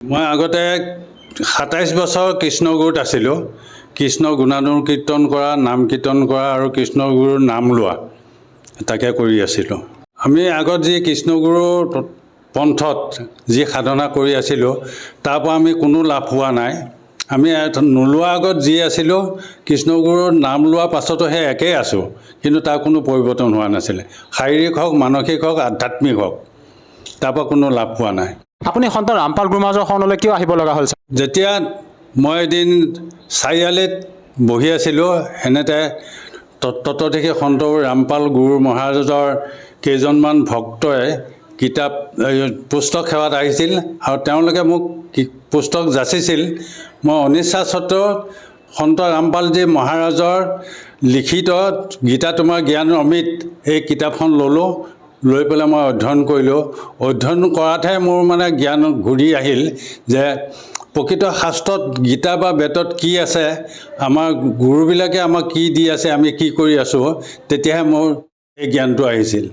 মই আগতে ২৭ বছৰ কৃষ্ণগুৰুত আছিলোঁ। কৃষ্ণ গুণানুৰ কীৰ্তন কৰা, নাম কীৰ্তন কৰা আৰু কৃষ্ণগুৰুৰ নাম লোৱা তাকে কৰি আছিলোঁ। আমি আগত যি কৃষ্ণগুৰুৰ পন্থত যি সাধনা কৰি আছিলোঁ তাৰ পৰা আমি কোনো লাভ হোৱা নাই। আমি নোলোৱা আগত যি আছিলোঁ কৃষ্ণগুৰুৰ নাম লোৱাৰ পাছতো সেই একেই আছোঁ, কিন্তু তাৰ কোনো পৰিৱৰ্তন হোৱা নাছিলে। শাৰীৰিক হওক, মানসিক হওক, আধ্যাত্মিক হওক, তাৰ পৰা কোনো লাভ পোৱা নাই। আপুনি সন্ত ৰামপাল গুৰু মহাৰাজৰ শৰণলৈ কিয় আহিব লগা হ'ল? যেতিয়া মই এদিন চাৰিআলিত বহি আছিলোঁ, এনেতে তত্ত্বদেশী সন্ত ৰামপাল গুৰু মহাৰাজৰ কেইজনমান ভক্তই পুস্তক সেৱাত আহিছিল আৰু তেওঁলোকে মোক পুস্তক যাচিছিল। মই অনিচ্ছা স্বত্বেও সন্ত ৰামপালজী মহাৰাজৰ লিখিত গীতা তোমাৰ জ্ঞান অমৃত এই কিতাপখন ল'লোঁ। লৈ পেলাই মই অধ্যয়ন কৰিলোঁ। অধ্যয়ন কৰাতহে মোৰ জ্ঞান ঘূৰি আহিল যে প্ৰকৃত শাস্ত্ৰত গীতা বা বেদত কি আছে, আমাৰ গুৰুবিলাকে আমাক কি দি আছে, আমি কি কৰি আছোঁ, তেতিয়াহে মোৰ এই জ্ঞানটো আহিছিল।